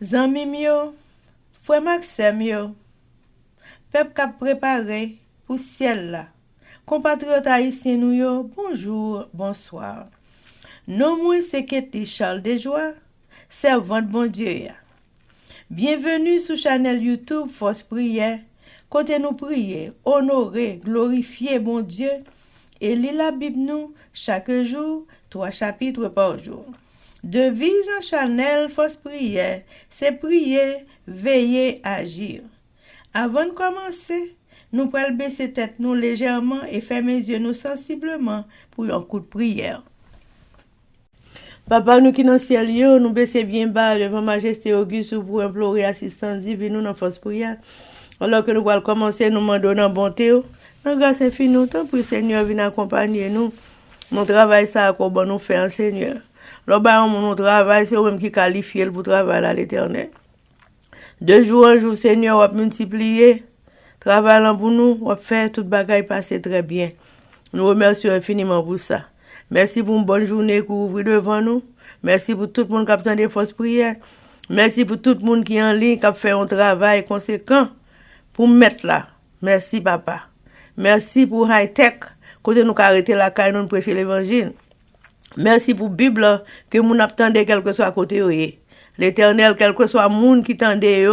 Zanmim yo, frère Maxime yo, peuple k'ap préparé pour ciel là. Compatriotes haïtiens nous yo, bonjour, bonsoir. Non moi c'est Ketty Charles Desjoie, servante bon Dieu ya. Bienvenue sur channel YouTube Force Prière, côté nous prier, honorer, glorifier bon Dieu et lire la Bible nous chaque jour, 3 chapitres par jour. Devise en channel Force Prière, c'est prier, veiller, agir. Avant de commencer, nous pouvons baisser tête nous légèrement et fermer les yeux nous sensiblement pour un coup de prière. Papa, nous qui dans le ciel, nous baissons bien bas devant Majesté Auguste pour implorer assistance divine nous dans Force Prière. Alors que nous allons commencer, nous demandons dans bonté. Dans grâce infinie, nous tant pour Seigneur vienne accompagner nous. Mon travail, ça, qu'on nous fait, Seigneur. Là-bas, mon travail, c'est eux-mêmes qui qualifient pour travailler à l'Éternel. De jour en jour, Seigneur, on va multiplier. Travaillant pour nous, on va faire toute bagaille passer très bien. Nous remercions infiniment pour ça. Merci pour une bonne journée qui ouvre devant nous. Merci pour tout le monde qui a besoin de Force Prière. Merci pour tout le monde qui est en ligne, qui a fait un travail conséquent pour me mettre là. Merci, papa. Merci pour High Tech, côté nous arrêter la caille, nous prêcher l'évangile. Merci pour Bible, que nous attendons quel que soit à côté. L'Éternel, quel que soit le monde qui tendait,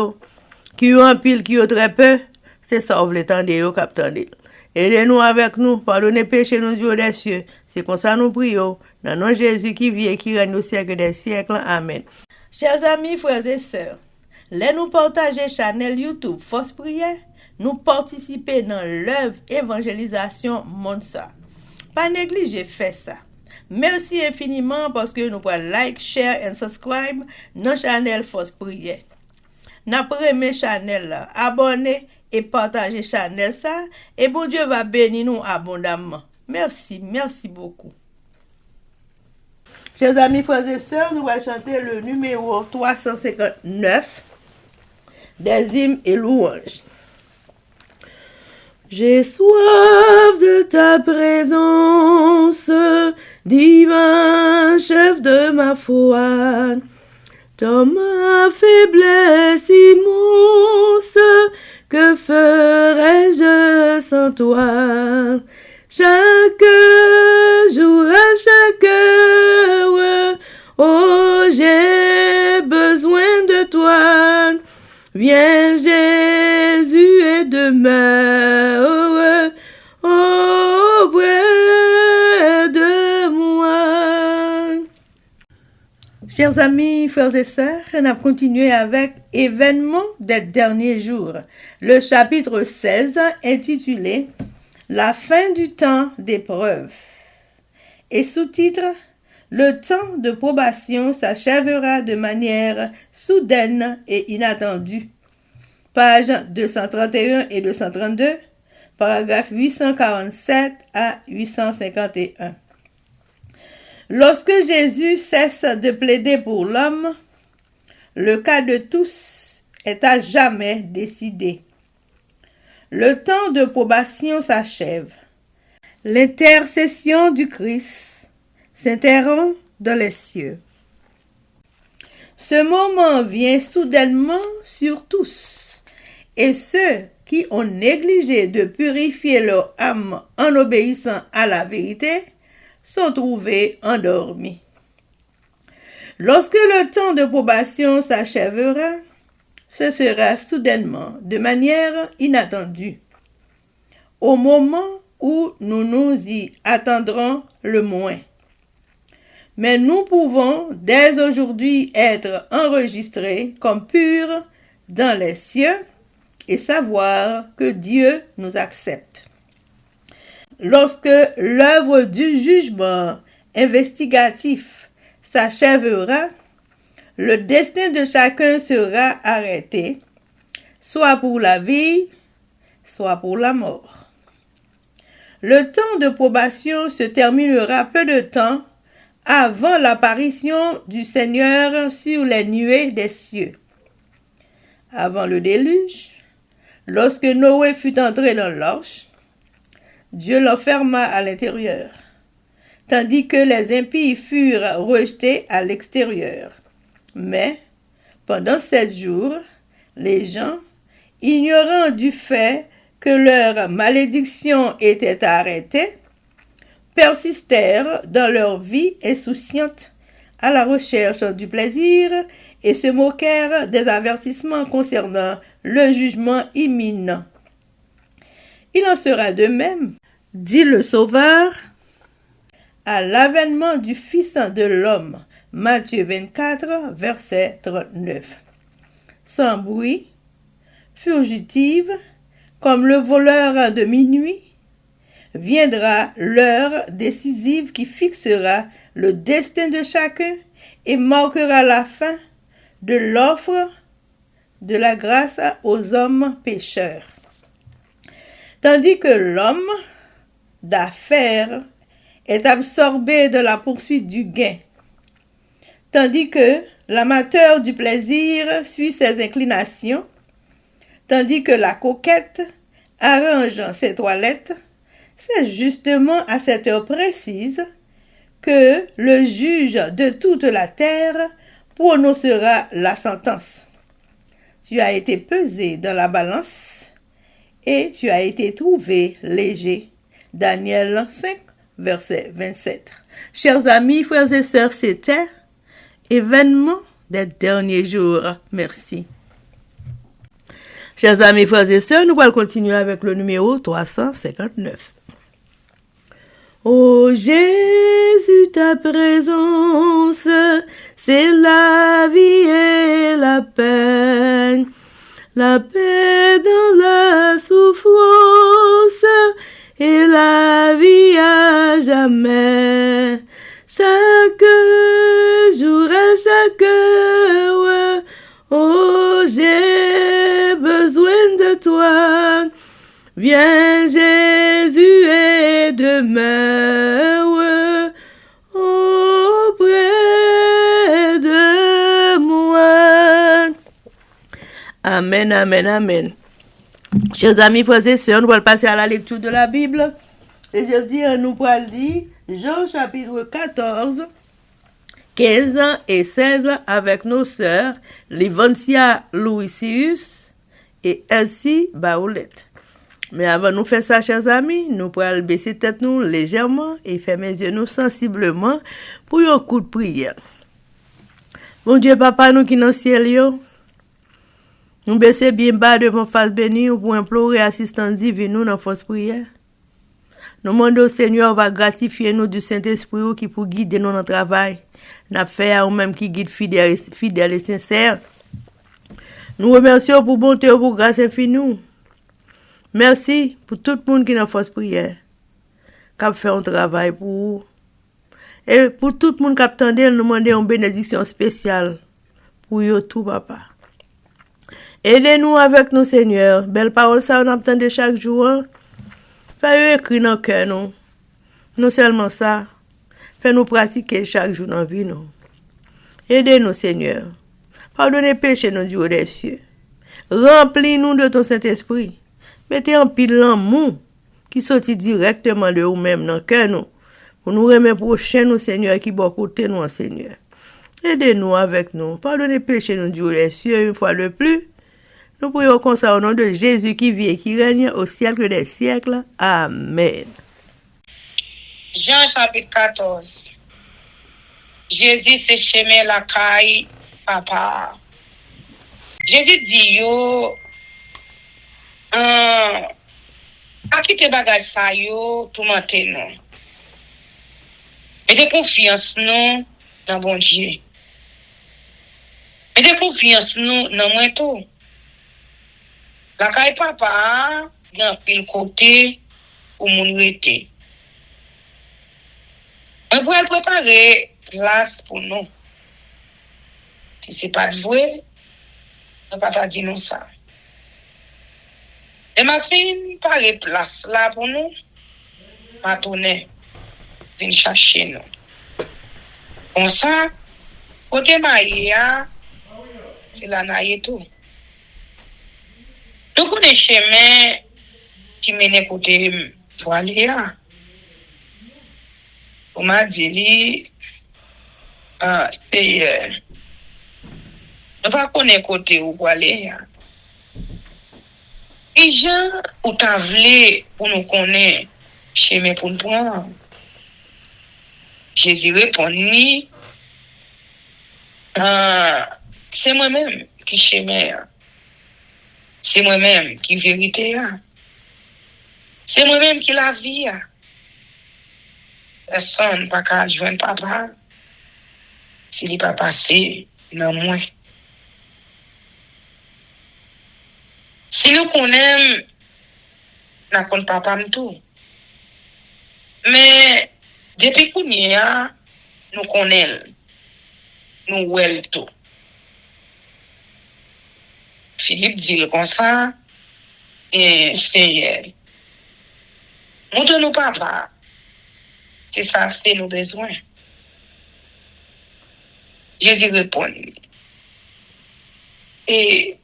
qui ont un pile, qui ont très peu, c'est ça, vous l'attendez, qui attendez. Aidez-nous avec nous, pardonnez péché nos yeux des cieux. C'est comme ça nous prions. Dans le nom de Jésus qui vit et qui règne au siècle des siècles. Amen. Chers amis, frères et sœurs, les nous partager channel YouTube Force Prière, nous participer dans l'œuvre évangélisation Monsa. Pas négliger faire ça. Merci infiniment parce que nous pouvons like, share et subscribe dans channel Force Prière. N'après mes channel là, abonnez et partagez channel ça et bon Dieu va bénir nous abondamment. Merci beaucoup. Chers amis, frères et sœurs, nous allons chanter le numéro 359 des hymnes et louanges. J'ai soif de ta présence, divin chef de ma foi. Dans ma faiblesse immense, que ferais-je sans toi? Chaque jour, à chaque heure, oh, j'ai besoin de toi. Viens Jésus et demeure auprès de moi. Chers amis, frères et sœurs, on a continué avec Événements des derniers jours, le chapitre 16 intitulé La fin du temps d'épreuve et sous-titre Le temps de probation s'achèvera de manière soudaine et inattendue. Pages 231 et 232, paragraphes 847 à 851. Lorsque Jésus cesse de plaider pour l'homme, le cas de tous est à jamais décidé. Le temps de probation s'achève. L'intercession du Christ s'interrompt dans les cieux. Ce moment vient soudainement sur tous, et ceux qui ont négligé de purifier leur âme en obéissant à la vérité sont trouvés endormis. Lorsque le temps de probation s'achèvera, ce sera soudainement, de manière inattendue, au moment où nous nous y attendrons le moins. Mais nous pouvons dès aujourd'hui être enregistrés comme purs dans les cieux et savoir que Dieu nous accepte. Lorsque l'œuvre du jugement investigatif s'achèvera, le destin de chacun sera arrêté, soit pour la vie, soit pour la mort. Le temps de probation se terminera peu de temps avant l'apparition du Seigneur sur les nuées des cieux. Avant le déluge, lorsque Noé fut entré dans l'arche, Dieu l'enferma à l'intérieur, tandis que les impies furent rejetés à l'extérieur. Mais, Pendant 7 jours, les gens, ignorant du fait que leur malédiction était arrêtée, persistèrent dans leur vie insouciante à la recherche du plaisir et se moquèrent des avertissements concernant le jugement imminent. Il en sera de même, dit le Sauveur, à l'avènement du Fils de l'homme. Matthieu 24, verset 39. Sans bruit, fugitive, comme le voleur de minuit, viendra l'heure décisive qui fixera le destin de chacun et marquera la fin de l'offre de la grâce aux hommes pécheurs. Tandis que l'homme d'affaires est absorbé de la poursuite du gain, tandis que l'amateur du plaisir suit ses inclinations, tandis que la coquette arrange ses toilettes, c'est justement à cette heure précise que le juge de toute la terre prononcera la sentence. Tu as été pesé dans la balance et tu as été trouvé léger. Daniel 5, verset 27. Chers amis, frères et sœurs, c'était événement des derniers jours. Merci. Chers amis, frères et sœurs, nous allons continuer avec le numéro 359. Ô Jésus, ta présence, c'est la vie et la paix dans la souffrance et la vie à jamais. Chaque jour à chaque heure, oh, j'ai besoin de toi. Viens Jésus et demeure auprès de moi. Amen, amen, amen. Chers amis, frères et sœurs, nous allons passer à la lecture de la Bible. Et je dis, nous allons lire Jean chapitre 14, 15 et 16 avec nos sœurs Livancia Louisius et Elsie Baoulette. Mais avant de nous faire ça, chers amis, nous pourrons baisser tête nous légèrement et fermer les yeux nous sensiblement pour un coup de prière. Bon Dieu, Papa, nous qui dans le ciel, nous baisser bien bas devant face bénie pour implorer assistance divine nous dans force prière. Nous demandons au Seigneur va gratifier nous du Saint-Esprit qui pour guider nous dans le travail. N'a fait ou même qui guide fidèle et sincère. Nous remercions pour bonté et pour grâce infinie. Merci pour tout le monde qui est dans force prière, qui a fait un travail pour vous. Et pour tout le monde qui a attendu, nous demandons une bénédiction spéciale pour vous tout, Papa. Aidez-nous avec nous, Seigneur. Belle parole, ça, on attend chaque jour. Fais-nous écrire dans le cœur, nous. Non seulement ça, fais-nous pratiquer chaque jour dans la vie, nous. Aidez-nous, Seigneur. Pardonnez péché, nous, du haut des cieux. Remplis-nous de ton Saint-Esprit. Mettez en pile l'amour qui sortit directement de vous-même dans le cœur, nous. Pour nous remettre prochain, nous, Seigneur, qui va côté nous, Seigneur. Aidez-nous avec nous. Pardonnez péché, nous, du haut des cieux, une fois de plus. Nous prions comme ça au nom de Jésus qui vit et qui règne au siècle des siècles. Amen. Jean chapitre 14. Jésus se chemin la caille, papa. Jésus dit yo, a quitter bagage ça yo, tout maintenant. Mettez confiance nous dans bon Dieu. Mettez confiance nous dans moi tout. La caille papa, gen pile côté où moun rete. On pourrait préparer place pour nous. Si c'est pas de vrai, on ne va pas dire nous ça. Et ma fille, parer place là pour nous, ma tourner, vient chercher nous. Comme ça, côté Maïa, c'est la naïe tout. Nous connaissons chemin qui mène côté Voiléa. On m'a dit, c'est nous pas connaître côté où aller. Et gens ou t'as voulu pour nous connaître chemin pour nous prendre. Jésus répond ni c'est moi-même qui chemin. C'est moi-même qui vérité. C'est moi-même qui la vie. Personne pas qu'à joindre papa s'il n'est pas passé dans moi. Si nous connaissons, nous connaissons papa tout. Mais depuis qu'on y a, nous connaissons, nous voyons tout. Philippe dit comme ça, et Seigneur, montre-nous papa, c'est ça, c'est nos besoins. Jésus répond. Et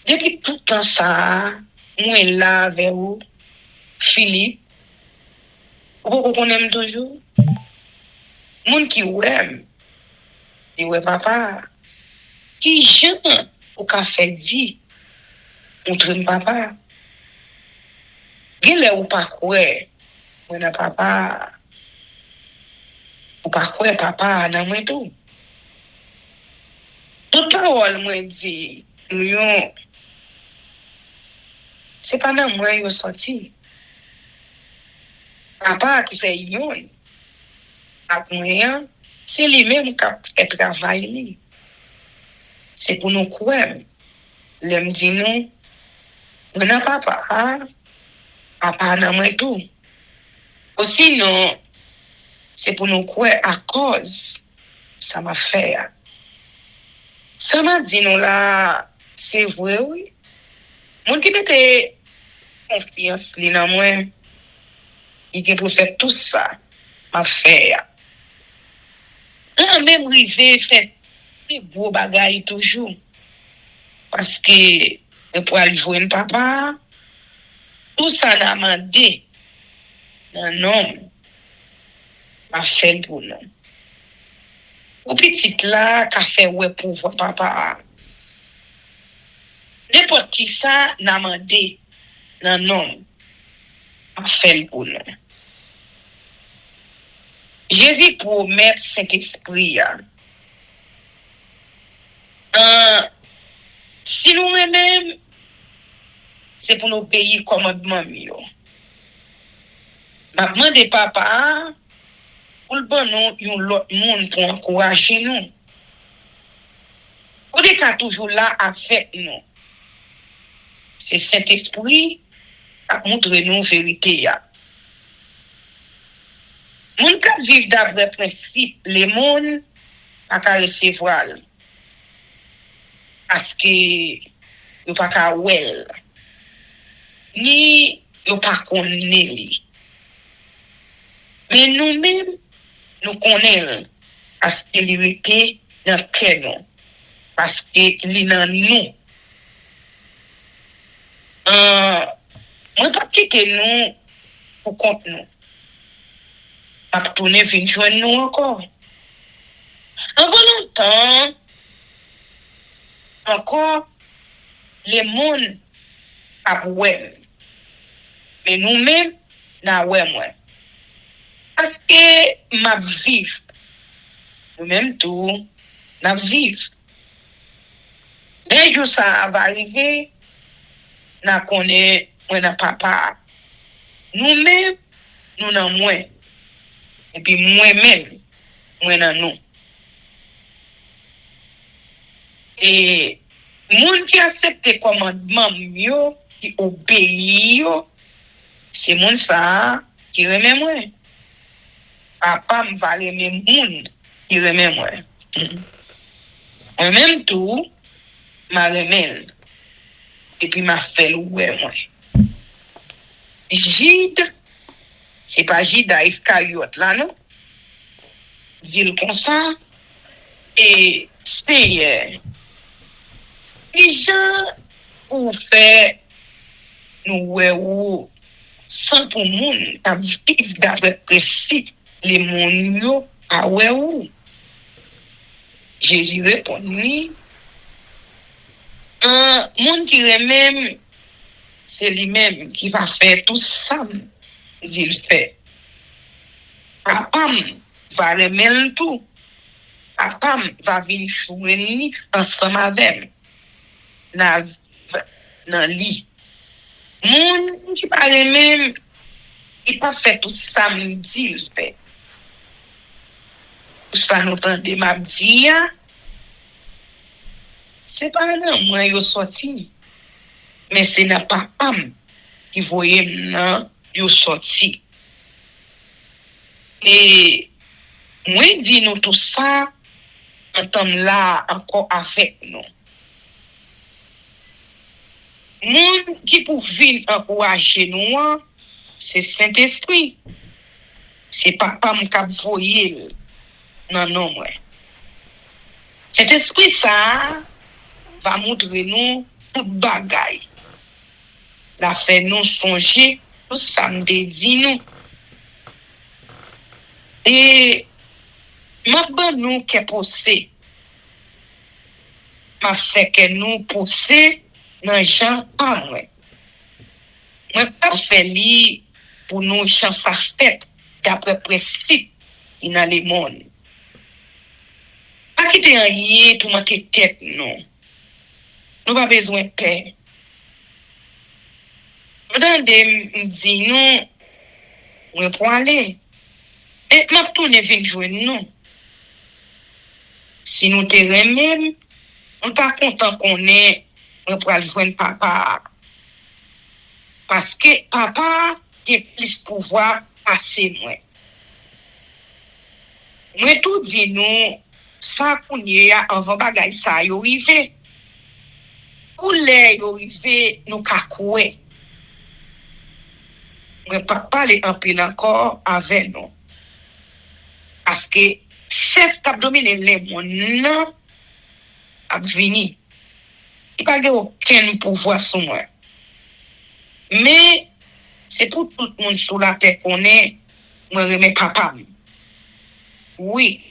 depuis tout le temps ça, moi là avec vous, Philippe, vous connaissez toujours. Moun qui aime, il ouais papa, qui j'aime au café dit, montre papa. Gile ou pas quoi, moi papa, ou pas quoi papa dans moi tout. Toute parole moi dit, nous c'est pas dans moi yo sorti. Papa qui fait yon, avec moi, c'est lui-même qui fait travail. C'est pour nous quoi. L'aime dit nous, on n'a papa, papa n'a moi tout. Aussi non, c'est pour nous quoi à cause ça m'a fait. Ça m'a dit nous là, c'est vrai oui. Mon qui mettait confiance li dans moi, il pour faire tout ça m'a fait. Là même rivé fait des gros bagaille toujours parce que pour aller joindre papa tout ça n'a demandé un homme m'a fait pour nous. Au petit là qu'a fait ouais pour voir papa. N'importe qui ça n'a demandé un homme m'a fait pour nous. Jésus promet Saint-Esprit. Si nous même, c'est pour nous payer commandement mieux. Maintenant des papa, pour le bon nous, un l'autre monde pour encourager nous. On est toujours là avec nous. C'est Saint-Esprit qui montre nous la vérité. Moun ka vivre d'après principe, les moun pas qu'à recevoir. Parce que yo pas qu'à well. Ni yo pas connaît li. Mais nous-mêmes, nous connaissons parce que l'unité dans cœur nous. Parce que li dans nous. Moi pas quitter nous pour compte nous. Pas tourner venir joindre nous encore. En longtemps, encore, les mondes a ouais. Mais nous-mêmes, n'a ouais moins. Parce que ma vie, nous-mêmes tout, n'a vivre. Dès que ça va arriver, n'a connaît, moi n'a papa. Nous-mêmes, nous n'en moins. Et puis moi-même, moi dans nous. Et moun qui accepte commandement mieux, qui obéit, c'est moun ça qui remet moi. Papa me va remet moun qui remet moi. Moi-même tout, m'a remet. Et puis m'a fait louer moi. Gide, c'est pas Judas Iscariote là, non? Dit comme ça. Et Seigneur, les gens pour faire nous ou sans pour moun, à vivre d'après principe, les moun à ou. Jésus répondit, Un monde qui même, c'est lui-même qui va faire tout ça, dit le fait. Papa va remettre tout. Papa va venir jouer ensemble avec dans lit. Moun qui parle même, il pas fait tout ça, me dit le fait. Tout ça nous tendez m'a dit, c'est pas non, moi yo sorti. Mais c'est n'a pas pam qui voyait non yo sorti. Et moi dis nous tout ça en temps là encore avec nous. Moun qui pour venir encourager nous, c'est Saint-Esprit. C'est papa m'k'ap voyer non non moi. Saint-Esprit ça va montrer nous toute bagaille. La fait nous songer tout ça me dit nous. Et m'a ban nous qu'est possé. M'a fait que nous possé dans gens pas moi. Moi pas fait li pour nous chance à fait d'après principe dans le monde. Pas quitter rien tout manquer tête non. Nous pas besoin de paix. Attendez, me dit nous on pour aller. Et m'a tourner vinn joindre nous. Si nous te remèm, on pas content qu'on est on pour joindre papa. Parce que papa a plus pouvoir passer moi. Moi tout dit nous ça qu'on y a avant bagay ça yo rivé. Ou les yo rivé nous kakoué. Moi pas parler en pile encore avec nous. Parce que chef qui a dominé le monde a venu. Il n'y a pas aucun pouvoir sur moi. Mais c'est pour tout le monde sur la terre qu'on est, moi remets papa. Oui.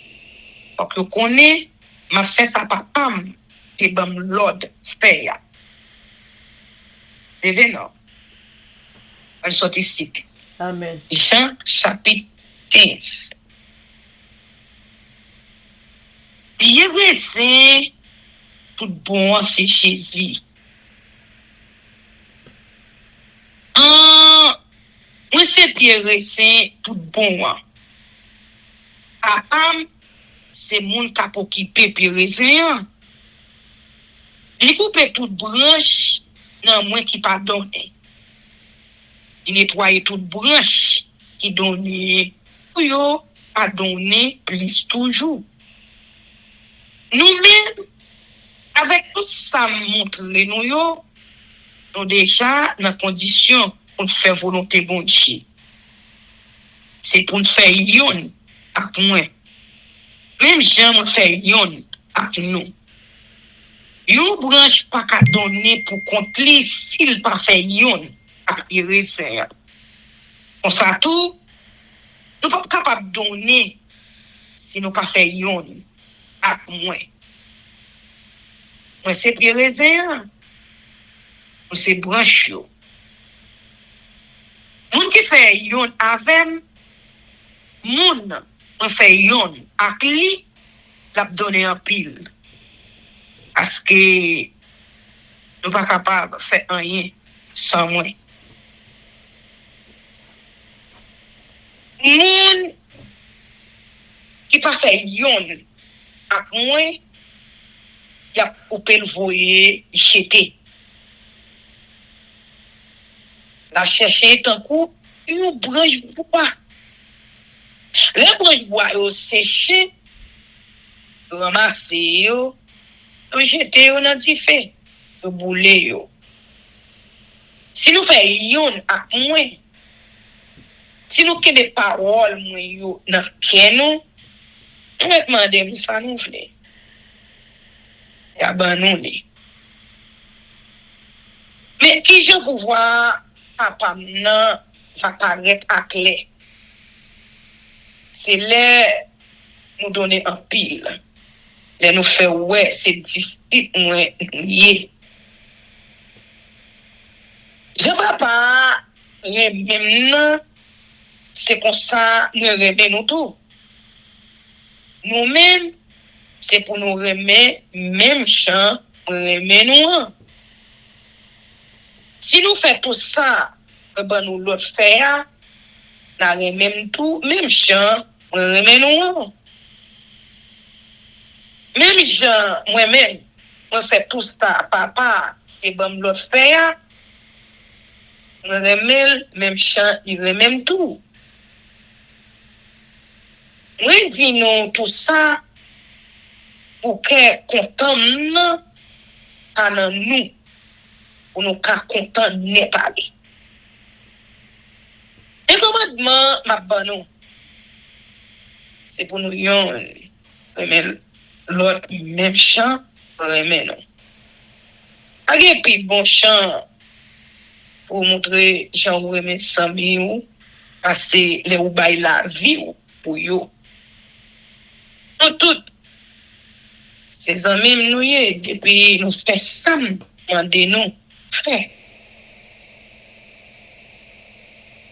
Parce que qu'on est, m'a fait ça papa, c'est bon l'ordre faire. Devenons. On sort ici. Amen. Jean chapitre 15. Bien resté tout bon c'est Jésus. Moi c'est bien resté tout bon. C'est moun qui a occupé puis raisin. Il coupe toute branche non moi qui pas donné. Il nettoie toute branche qui donne pour yo a donné plus toujours. Nous-mêmes, avec tout ça montrer nous déjà dans condition pour faire volonté bon Dieu. C'est pour nous faire yon avec moi. Même j'aime faire yon avec nous. Yon branche pas qu'à donner pour compte li s'il pas fait yon avec raisin. Comme ça tout, nous pas capable donner si nous pas fait yon. Moi c'est pied raisin. Moi c'est branche yo. Moun qui fait yon avec moun on fait yon ak li l'a donner en pile. Parce que nous pas capable faire rien sans moi. Moun qui pas fait yon ak moi y a coupé le voyer jeté la chercher tant coup une branche bois la branche bois yo séché ramasser yo jeter yo dans du feu yo bouler yo si nous fait yon ak moi si nous que des paroles moi yo dans kenou on va demander ça nous voulait abandonné. Mais qui je vous voir papa nan va paraître à clé. C'est là nous donner un pile. Là nous fait ouais c'est disciple moi lié Je papa, même c'est comme ça, nous remet nous tout. Nous-mêmes, c'est pour nous remettre même chant, remet nous. Si nous faisons tout ça, ben nous l'autre faire, nous remet tout, même chant, remet nous. Même Jean, moi-même, je fais tout ça, papa, et ben l'autre faire, je remets même chant, il remet tout. Moi, dis nous tout ça pour que content à nous, pour nous content de parler. Et commandement, ma bonne, c'est pour nous remettre l'autre même chant, remet non. Et puis bon chant pour montrer Jean remet sans bio, parce que les ou bail la vie pour yo. Nous toutes, ces amis nous y depuis nous fait ça, demandez nous, frère.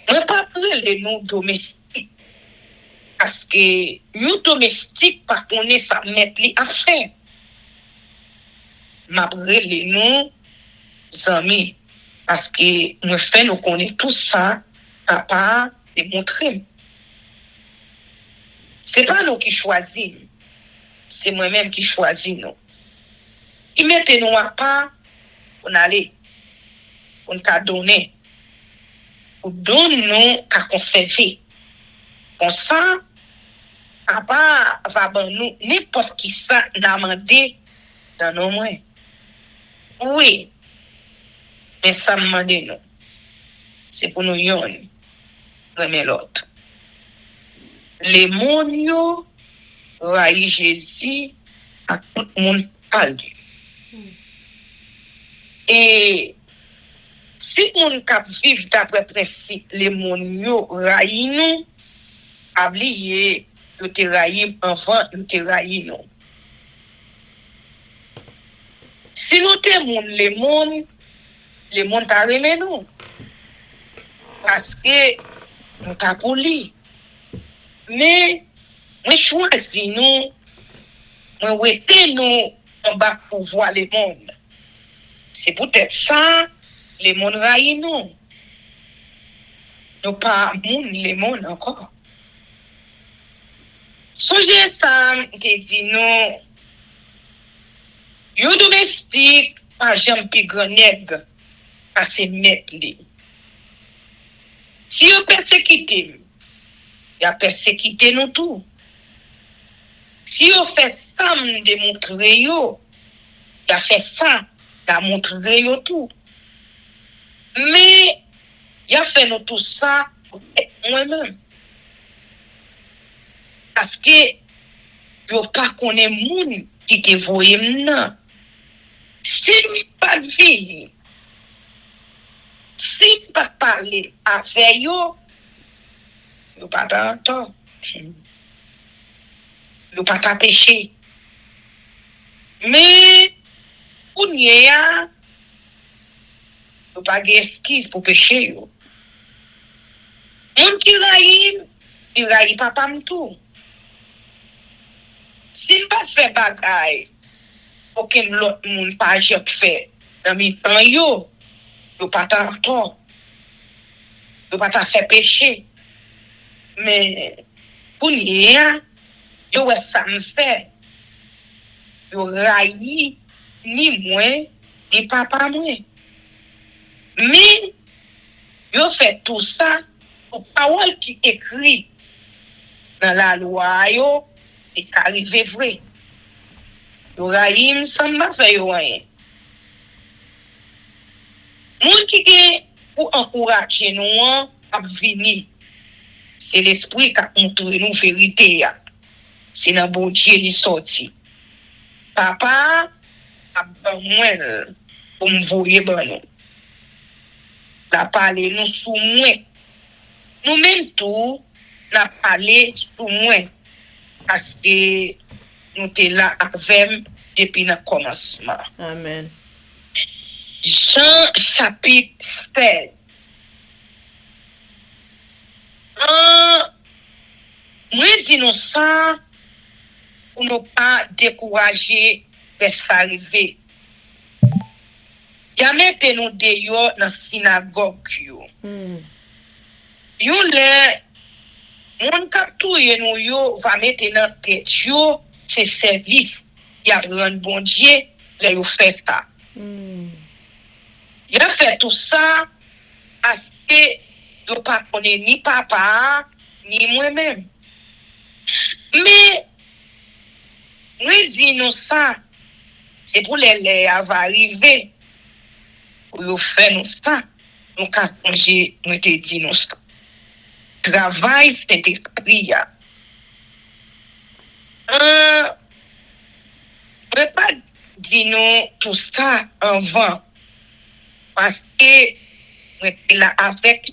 On pas parler nous domestiques. Parce que nous domestiques, par contre, ça mettre les à faire. M'a brûlé nous, amis, parce que nous fait nous connaît tout ça, papa, et montrer. C'est pas nous qui choisissons, c'est moi-même qui choisis nous. Qui mettez nous à part, pour aller, pour nous donner, pour donner nous à conserver. Comme ça, papa va ban nous n'importe qui ça n'a demandé dans nos mains. Oui, mais ça m'a demandé nous. C'est pour nous yon, remet l'autre. Les mondes raillent Jésus à tout le monde parle. Et si on cap vivre d'après principe, les mondes raillent nous, oublier le terrain avant le terrain non. Si nous témoins les mondes t'a remet nous. Parce que nous t'a poli. Mais nous choisis nous rester nous en bas pour voir les mondes. C'est peut-être ça les mondes raillent nous. Nous pas moun les mondes encore. Songez ça, qui dit non. Yo domestique, pas jamais plus grand nègre, à se mettre li. Si yo persécuté, y a persécuté nous tout. Si yo fait ça, démontrer yo, y a fait ça, y montrer yo tout. Mais, y a fait nous tout ça, pour moi-même. Parce que, yo pas connaît moun qui te voye m'nan. Si lui pas vie, si pas parler avec yo, yo pas d'entendre. Yo pas ta péché. Mais, ou n'y a, yo pas d'excuse pour pécher yo. Moun qui il raille papa m'tou. Si m'pas fait bagay, aucun l'autre monde pas j'ai fait. Dans mes temps yo pas t'entendre. Yo pas t'a fait péché. Mais pour rien, yo ça me fait. Yo railli ni moi ni papa moi. Mais yo fait tout ça pour parole qui écrit dans la loi yo et qu'arriver vrai. Yo raïm sans pas faire rien. Moun qui pour encourager nous à venir. C'est l'esprit qui a montré nous vérité. C'est dans bon Dieu qui sorti. Papa a besoin pour me voyer bon. La parler nous sous moi. Nous même tout la parler sous moi. Parce que nous sommes là avec depuis le commencement. Amen. Jean chapitre 16. Moi dis nous ça pour ne pas décourager de s'arriver. Ya mette nous dehors dans synagogue yo. Yo le moun k'ap touye nou yo va mettre dans tête yo c'est service y a rendre bon Dieu le yo fait ça. Il a fait tout ça parce que yo pas connaît ni papa ni moi-même. Mais nous disons ça c'est pour les va arriver pour yo faire nous ça. Nous quand j'ai nous te dit nous ça. Travail cet esprit ya. Je ne pas dire nous tout ça avant parce que je suis là avec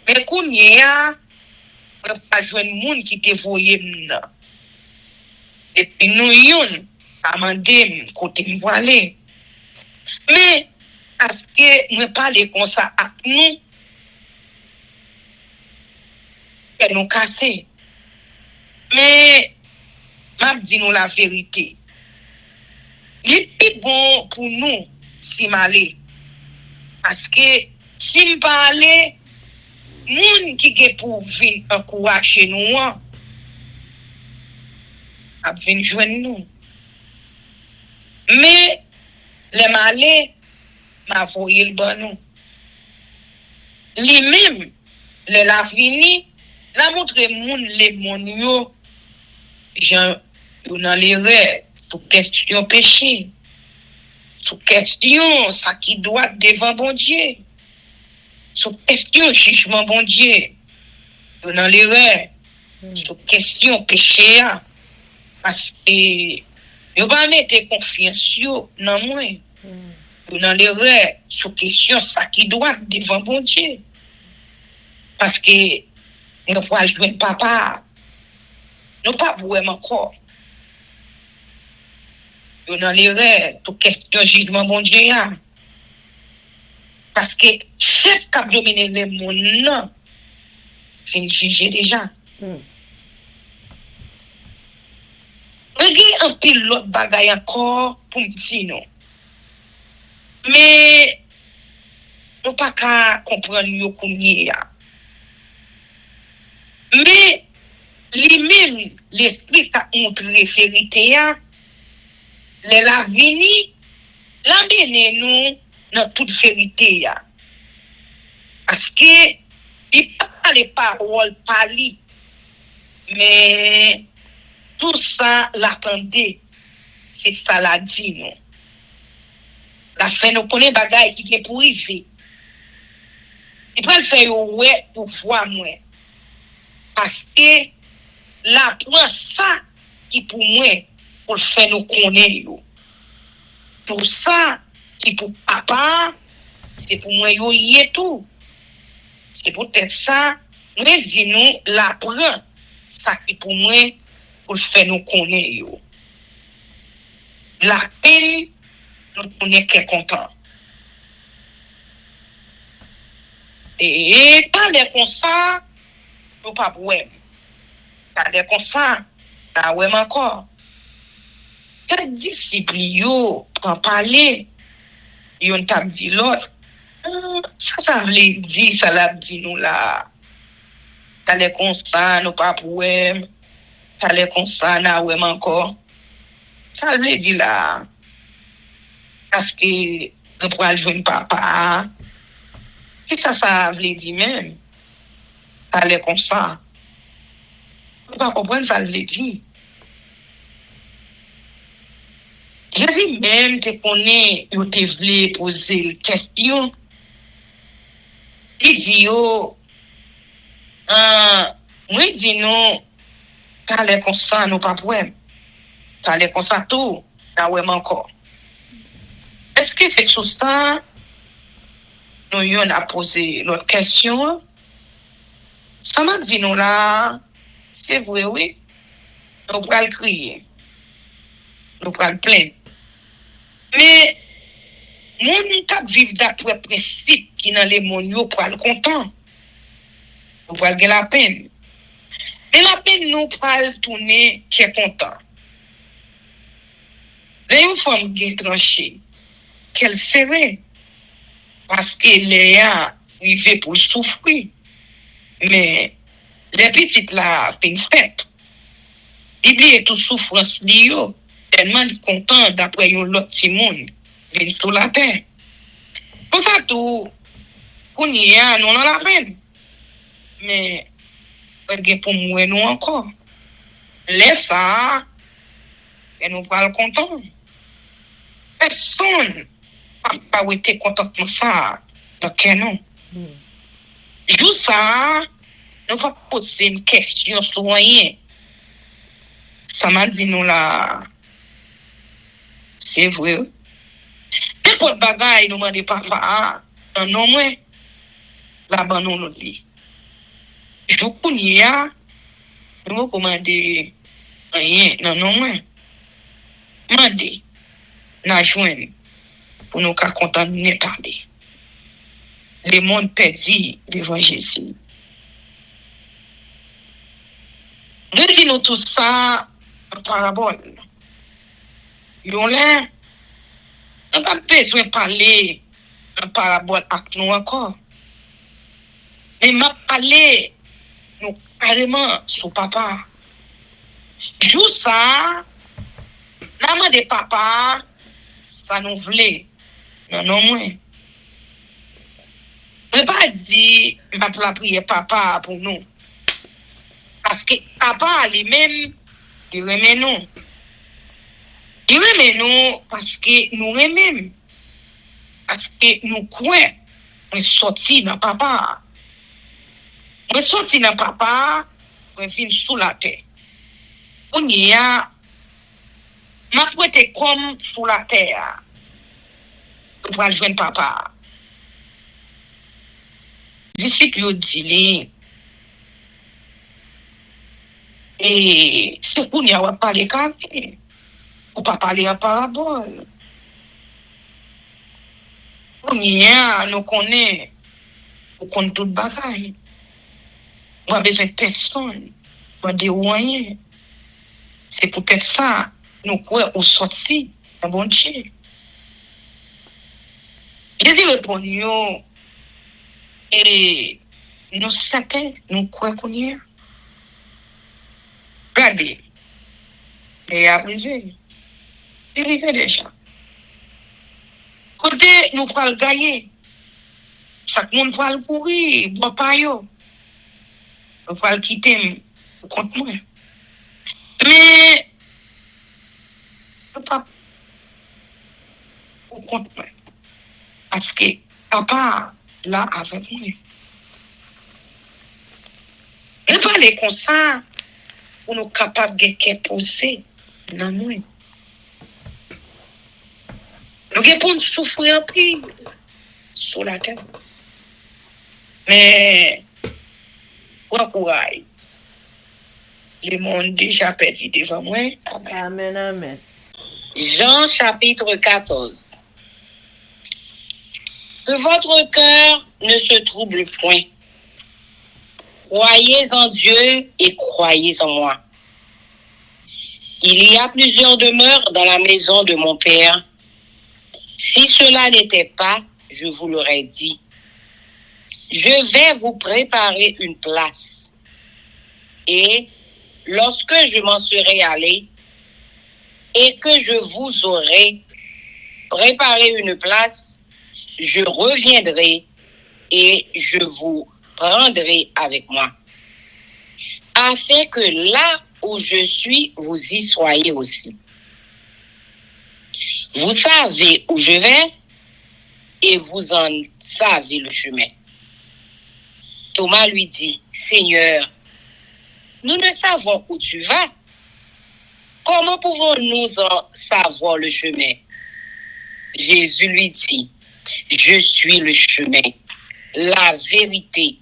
mais qu'on y a je pas joindre monde qui te voyé là et puis nous yon amandé côté m'aller mais parce que je parler comme ça à nous et nous casser mais m'a dit nous la vérité. Il est plus bon pour nous si m'aller. Parce que si m'parler, moun qui est pour venir encourager nous, a venir joindre nous. Mais les malais m'a voyé le bon nous. Lui-même, le la vini, la montre moun les moun yo. Jean, dans les rêves, sous question péché, sous question ça qui doit devant bon Dieu, sous question jugement bon Dieu, dans les rêves, sous question péché, parce que yo pas mettre confiance yo dans moi, dans les rêves, sous question ça qui doit devant bon Dieu, parce que nous pouvons jouer papa. Nous pas vraiment encore. Nous dans l'erreur, toute question jugement bon Dieu. Parce que chef qui a dominé le monde, non, fin juger déjà. Regarde un pilote bagaille encore pour me dire non. Mais nous pas qu'à comprendre yo kounye. Mais lui-même, l'esprit qui a montré vérité, les la vini, l'amener nous dans toute vérité. Parce que, il pas les paroles parler, mais tout ça l'attendait. C'est ça la dit, non. La fin, nous connaissons des bagailles qui est pour arriver. Il peut le faire, ouais, pour voir moi. Parce que, la prend ça qui pour moi pour faire nous connaître pour ça qui pour papa c'est pour moi yo y tout c'est peut-être ça nous dit nous la prend ça qui pour moi pour faire nous connaître la peine nous connaît qu'est content et parler comme ça nous pas ouais parler comme ça là ouais encore quel disciple yo pour parler yon t'a dit l'autre ça veut dire ça l'a dit nous là parler comme ça nous pas ouais parler comme ça là ouais encore ça veut dire là parce que nous pourra joindre papa et ça veut dire même parler comme ça on pas comprendre ça veut dire Jésus même te connaît ou te voulait poser une question il dit moi dis non parler comme ça nous pas problème parler comme ça tout là ouais encore est-ce que c'est sur ça nous y on a posé notre question ça m'a dit nous là c'est vrai oui nous pourrons crier nous pourrons plaindre mais Moun k'ap vivre d'après principe qui dans les mondes yo pour le content. Pour gagner la peine. Mais la peine nous pral tourner qui est content. Les une femme qui est tranchée, qu'elle serait parce qu'elle est arrivée pour souffrir. Mais les petites là, peine faite. Il y a toute souffrance liée, tellement content d'après l'autre petit monde, vient sur la terre. Pour ça, tout, qu'on y a, nous on a la peine. Mais, pour moi, nous encore. Laisse ça, et nous parlons content. Personne n'a pas été content comme ça, donc non. Juste ça, nous pas poser une question sur rien. Ça m'a dit nous là, c'est vrai. N'importe bagaille nous demande papa, non moins, là-bas nous nous dit. Je vous connais, nous me commandez rien, non moins. Mandez, n'a joindre pour nous qu'à contenter parler. Le monde perdu devant Jésus. Je dis nous tout ça en parabole. Yon là, on n'a pas besoin de parler en parabole avec nous encore. Mais m'a parlé nous carrément sur papa. Jou ça, la de papa, ça nous voulait. Non moins. Je pas dit m'a la prière papa pour nous. Parce que papa lui-même, il remet nous. Il remet nous parce que nous remet. Parce que nous croyons, on sorti dans papa. On sorti dans papa, on vient sous la terre. On y a, m'a prêté comme sous la terre. Pour aller joindre papa. Disciples dit et c'est pour n'y avoir pas les cartes. Ou pas parler en parabole. On y a, nous connaît toute bagaille. On a besoin de personne. On a des moyens. C'est peut-être ça, nous croyons au sorti de bon Dieu. Jésus répond, et nous certains, nous croyons qu'on y a. Regardez. Et après, il arrive déjà. Côté, nous pouvons gagner. Chaque monde peut le courir, boire pas yo. Nous pouvons le quitter contre moi. Mais, pas contre moi. Parce que papa, là, avec moi. Ne parler comme ça, pour nous capables de poser dans moi. Nous devons souffrir un peu sur la terre. Mais, courage. Le monde déjà perdu devant moi. Amen, amen. Jean chapitre 14. Que votre cœur ne se trouble point. Croyez en Dieu et croyez en moi. Il y a plusieurs demeures dans la maison de mon Père. Si cela n'était pas, je vous l'aurais dit. Je vais vous préparer une place. Et lorsque je m'en serai allé et que je vous aurai préparé une place, je reviendrai et je vous prendrai avec moi, afin que là où je suis, vous y soyez aussi. Vous savez où je vais et vous en savez le chemin. Thomas lui dit, Seigneur, nous ne savons où tu vas. Comment pouvons-nous en savoir le chemin? Jésus lui dit, je suis le chemin, la vérité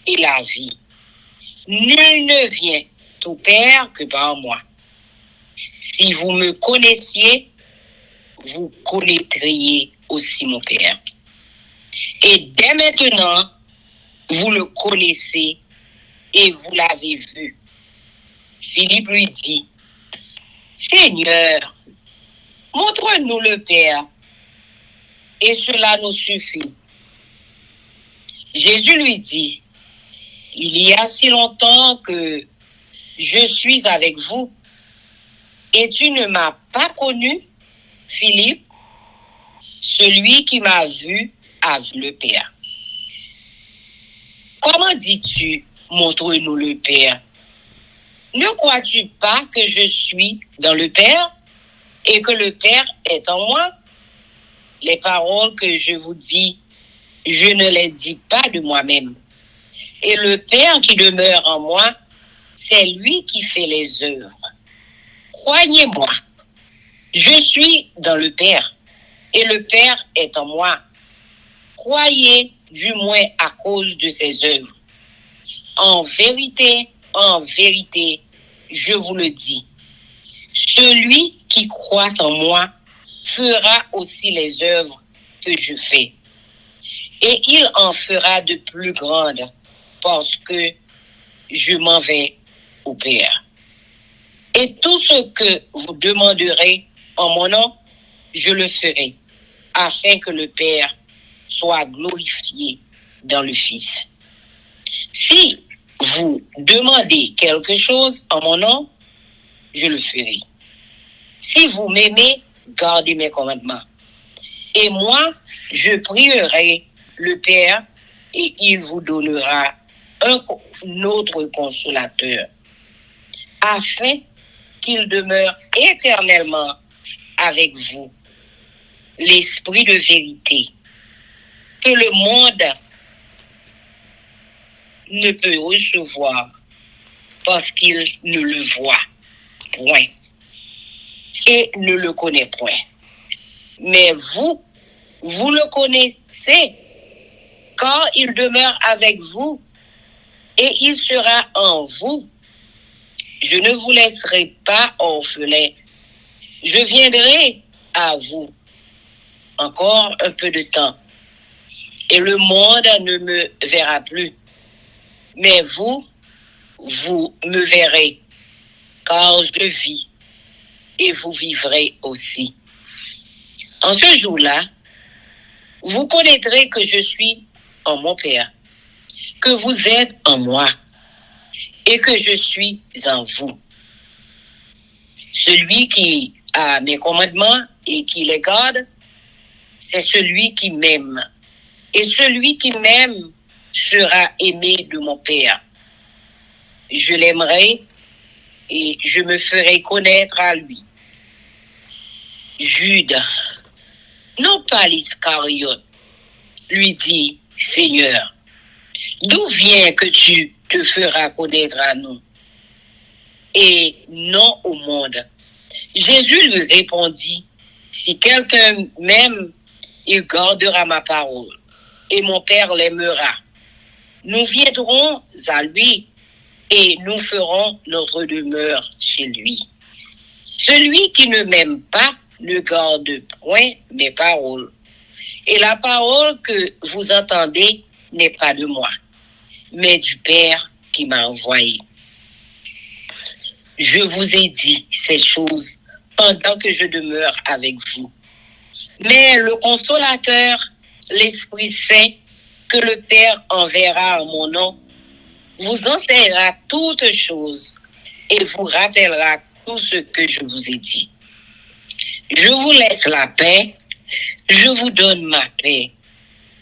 et la vie. Nul ne vient au Père que par moi. Si vous me connaissiez, vous connaîtriez aussi mon Père. Et dès maintenant, vous le connaissez et vous l'avez vu. Philippe lui dit, Seigneur, montre-nous le Père, et cela nous suffit. Jésus lui dit, il y a si longtemps que je suis avec vous, et tu ne m'as pas connu, Philippe. Celui qui m'a vu a vu le Père. Comment dis-tu, montre-nous le Père? Ne crois-tu pas que je suis dans le Père et que le Père est en moi? Les paroles que je vous dis, je ne les dis pas de moi-même. Et le Père qui demeure en moi, c'est lui qui fait les œuvres. Croyez-moi, je suis dans le Père et le Père est en moi. Croyez du moins à cause de ses œuvres. En vérité, je vous le dis, celui qui croit en moi fera aussi les œuvres que je fais. Et il en fera de plus grandes parce que je m'en vais au Père. Et tout ce que vous demanderez en mon nom, je le ferai, afin que le Père soit glorifié dans le Fils. Si vous demandez quelque chose en mon nom, je le ferai. Si vous m'aimez, gardez mes commandements. Et moi, je prierai le Père et il vous donnera un autre consolateur, afin qu'il demeure éternellement avec vous, l'Esprit de vérité, que le monde ne peut recevoir parce qu'il ne le voit point et ne le connaît point. Mais vous le connaissez, car il demeure avec vous et il sera en vous. Je ne vous laisserai pas orphelin. Je viendrai à vous encore un peu de temps. Et le monde ne me verra plus. Mais vous me verrez, car je vis et vous vivrez aussi. En ce jour-là, vous connaîtrez que je suis en mon Père, que vous êtes en moi et que je suis en vous. Celui qui a mes commandements et qui les garde, c'est celui qui m'aime. Et celui qui m'aime sera aimé de mon Père. Je l'aimerai et je me ferai connaître à lui. Jude, non pas l'Iscariote, lui dit, Seigneur, d'où vient que tu te feras connaître à nous et non au monde? Jésus lui répondit, si quelqu'un m'aime, il gardera ma parole et mon Père l'aimera. Nous viendrons à lui et nous ferons notre demeure chez lui. Celui qui ne m'aime pas ne garde point mes paroles. Et la parole que vous entendez n'est pas de moi, mais du Père qui m'a envoyé. Je vous ai dit ces choses pendant que je demeure avec vous. Mais le consolateur, l'Esprit Saint, que le Père enverra en mon nom, vous enseignera toutes choses et vous rappellera tout ce que je vous ai dit. Je vous laisse la paix, je vous donne ma paix.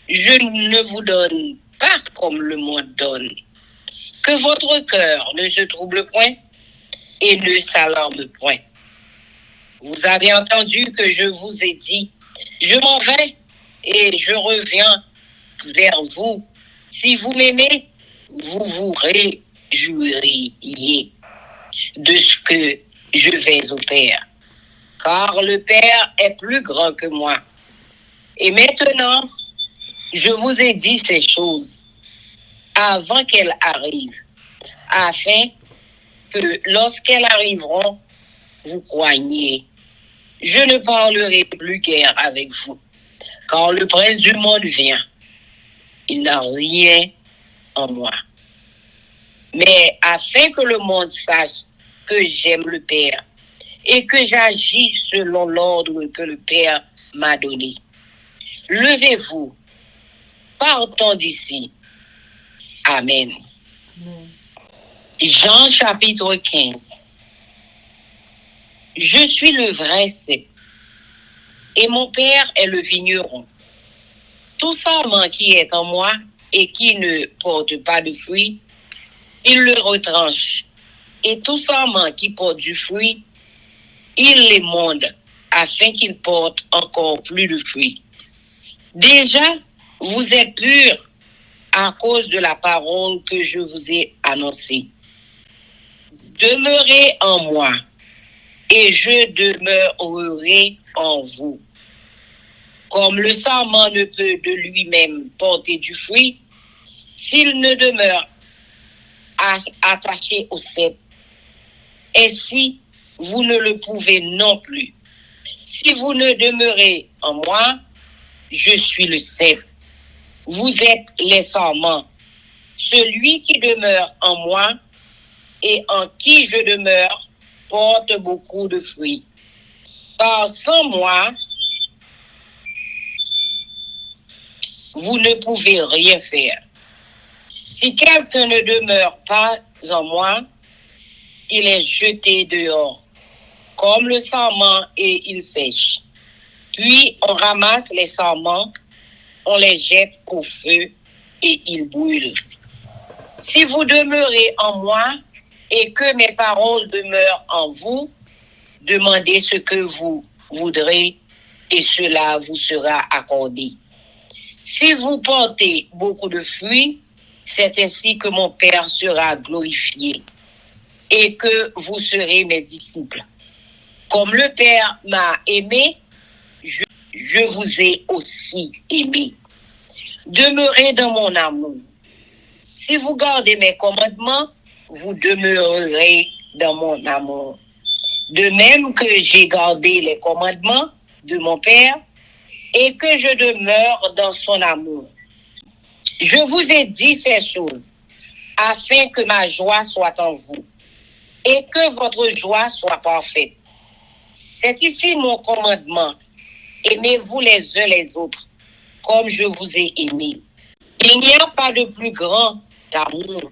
Je ne vous donne pas comme le monde donne. Que votre cœur ne se trouble point et ne s'alarme point. Vous avez entendu que je vous ai dit, je m'en vais et je reviens vers vous. Si vous m'aimez, vous vous réjouiriez de ce que je vais au Père. Car le Père est plus grand que moi. Et maintenant, je vous ai dit ces choses avant qu'elles arrivent, afin que lorsqu'elles arriveront, vous croyiez. Je ne parlerai plus guère avec vous, Quand le prince du monde vient, il n'a rien en moi. Mais afin que le monde sache que j'aime le Père et que j'agis selon l'ordre que le Père m'a donné. Levez-vous, partons d'ici. Amen. Jean chapitre 15. Je suis le vrai cep, et mon Père est le vigneron. Tout sarment qui est en moi et qui ne porte pas de fruit, il le retranche. Et tout sarment qui porte du fruit, il l'émonde, afin qu'il porte encore plus de fruits. Déjà, vous êtes purs à cause de la parole que je vous ai annoncée. Demeurez en moi, et je demeurerai en vous. Comme le sarment ne peut de lui-même porter du fruit, s'il ne demeure attaché au cep, ainsi vous ne le pouvez non plus. Si vous ne demeurez en moi, je suis le cep. Vous êtes les sarments. Celui qui demeure en moi et en qui je demeure porte beaucoup de fruits. Car sans moi, vous ne pouvez rien faire. Si quelqu'un ne demeure pas en moi, il est jeté dehors, comme le sarment, et il sèche. Puis on ramasse les sarments, on les jette au feu, et ils brûlent. Si vous demeurez en moi, et que mes paroles demeurent en vous, demandez ce que vous voudrez, et cela vous sera accordé. Si vous portez beaucoup de fruits, c'est ainsi que mon Père sera glorifié et que vous serez mes disciples. Comme le Père m'a aimé, je vous ai aussi aimé. Demeurez dans mon amour. Si vous gardez mes commandements, vous demeurerez dans mon amour. De même que j'ai gardé les commandements de mon Père et que je demeure dans son amour. Je vous ai dit ces choses afin que ma joie soit en vous et que votre joie soit parfaite. C'est ici mon commandement. Aimez-vous les uns les autres comme je vous ai aimé. Il n'y a pas de plus grand amour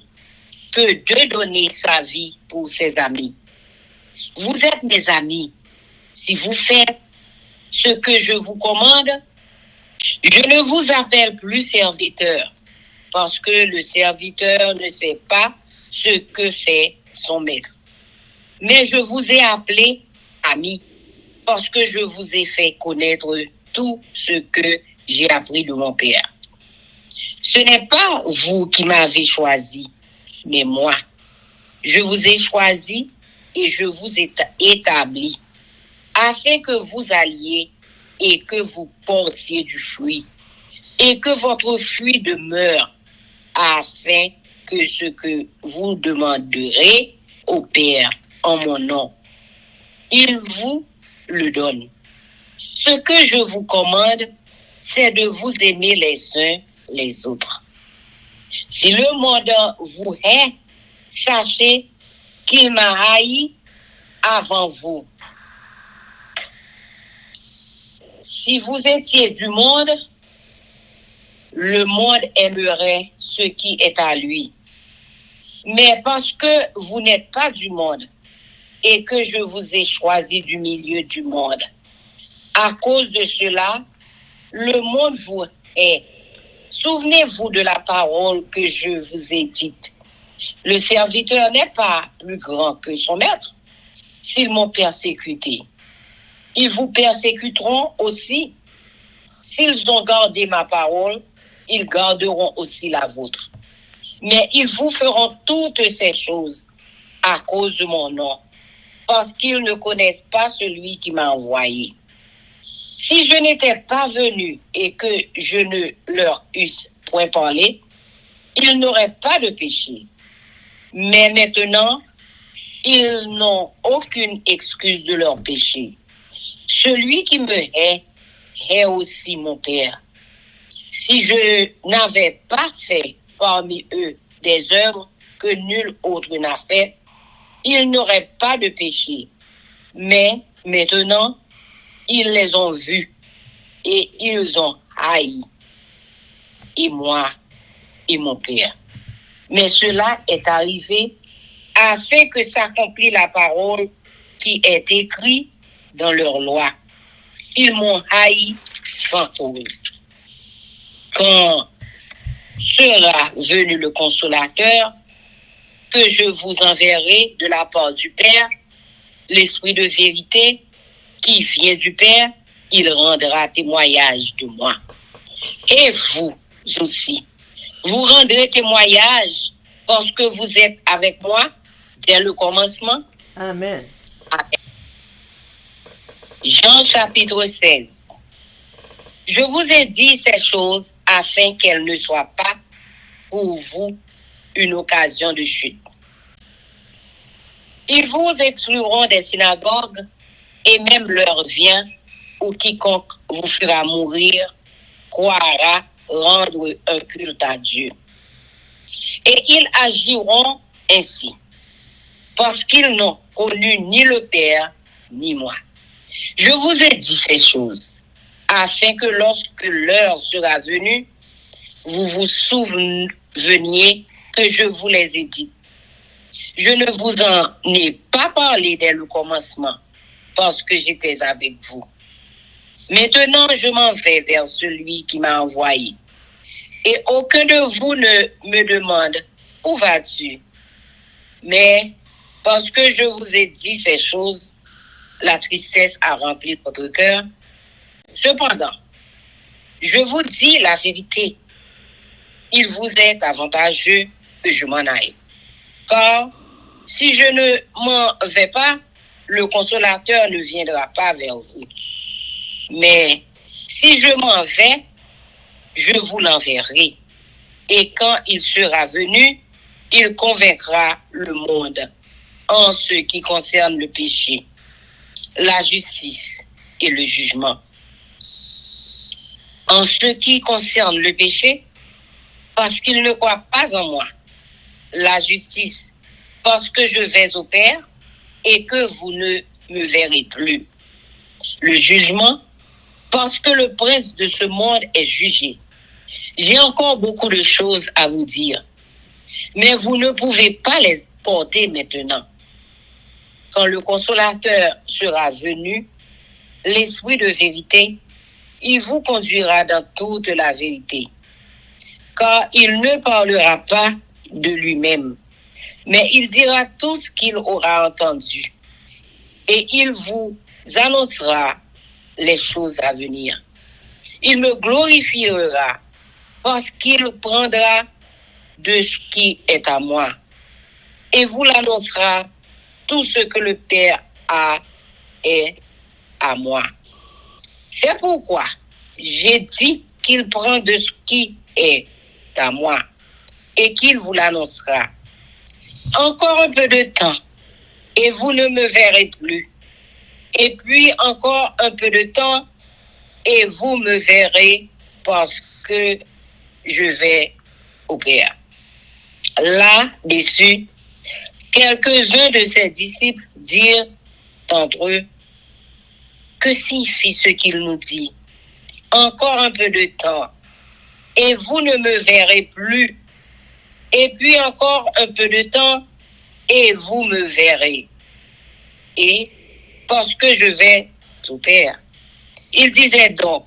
que de donner sa vie pour ses amis. Vous êtes mes amis si vous faites ce que je vous commande. Je ne vous appelle plus serviteur, parce que le serviteur ne sait pas ce que fait son maître. Mais je vous ai appelé ami, parce que je vous ai fait connaître tout ce que j'ai appris de mon Père. Ce n'est pas vous qui m'avez choisi, mais moi. Je vous ai choisi et je vous ai établi, afin que vous alliez et que vous portiez du fruit, et que votre fruit demeure, afin que ce que vous demanderez au Père en mon nom, il vous le donne. Ce que je vous commande, c'est de vous aimer les uns les autres. Si le monde vous hait, sachez qu'il m'a haï avant vous. Si vous étiez du monde, le monde aimerait ce qui est à lui. Mais parce que vous n'êtes pas du monde et que je vous ai choisi du milieu du monde, à cause de cela, le monde vous hait. Souvenez-vous de la parole que je vous ai dite. Le serviteur n'est pas plus grand que son maître. S'ils m'ont persécuté, ils vous persécuteront aussi. S'ils ont gardé ma parole, ils garderont aussi la vôtre. Mais ils vous feront toutes ces choses à cause de mon nom, parce qu'ils ne connaissent pas celui qui m'a envoyé. Si je n'étais pas venu et que je ne leur eusse point parlé, ils n'auraient pas de péché. Mais maintenant, ils n'ont aucune excuse de leur péché. Celui qui me hait est aussi mon Père. Si je n'avais pas fait parmi eux des œuvres que nul autre n'a faites, ils n'auraient pas de péché. Mais maintenant, ils les ont vus et ils ont haï. Et moi et mon Père. Mais cela est arrivé afin que s'accomplit la parole qui est écrite dans leur loi. Ils m'ont haï sans cause. Quand sera venu le consolateur, que je vous enverrai de la part du Père, l'Esprit de vérité qui vient du Père, il rendra témoignage de moi. Et vous aussi, vous rendrez témoignage parce que vous êtes avec moi dès le commencement. Amen. Amen. Jean chapitre 16. Je vous ai dit ces choses afin qu'elles ne soient pas pour vous une occasion de chute. Ils vous excluront des synagogues et même l'heure vient où quiconque vous fera mourir croira rendre un culte à Dieu. Et ils agiront ainsi, parce qu'ils n'ont connu ni le Père, ni moi. Je vous ai dit ces choses, afin que lorsque l'heure sera venue, vous vous souveniez que je vous les ai dit. Je ne vous en ai pas parlé dès le commencement, parce que j'étais avec vous. Maintenant, je m'en vais vers celui qui m'a envoyé. Et aucun de vous ne me demande, où vas-tu? Mais parce que je vous ai dit ces choses, la tristesse a rempli votre cœur. Cependant, je vous dis la vérité. Il vous est avantageux que je m'en aille. Car si je ne m'en vais pas, le consolateur ne viendra pas vers vous. Mais si je m'en vais, je vous l'enverrai. Et quand il sera venu, il convaincra le monde en ce qui concerne le péché, la justice et le jugement. En ce qui concerne le péché, parce qu'il ne croit pas en moi. La justice, parce que je vais au Père et que vous ne me verrez plus. Le jugement, parce que le prince de ce monde est jugé. J'ai encore beaucoup de choses à vous dire, mais vous ne pouvez pas les porter maintenant. Quand le consolateur sera venu, l'Esprit de vérité, il vous conduira dans toute la vérité. Car il ne parlera pas de lui-même, mais il dira tout ce qu'il aura entendu. Et il vous annoncera les choses à venir. Il me glorifiera parce qu'il prendra de ce qui est à moi et vous l'annoncera tout ce que le Père a est à moi. C'est pourquoi j'ai dit qu'il prend de ce qui est à moi et qu'il vous l'annoncera. Encore un peu de temps et vous ne me verrez plus. Et puis encore un peu de temps et vous me verrez parce que je vais au Père. Là-dessus, quelques-uns de ses disciples dirent entre eux, que signifie ce qu'il nous dit? Encore un peu de temps et vous ne me verrez plus. Et puis encore un peu de temps et vous me verrez. Et parce que je vais au Père. Il disait donc,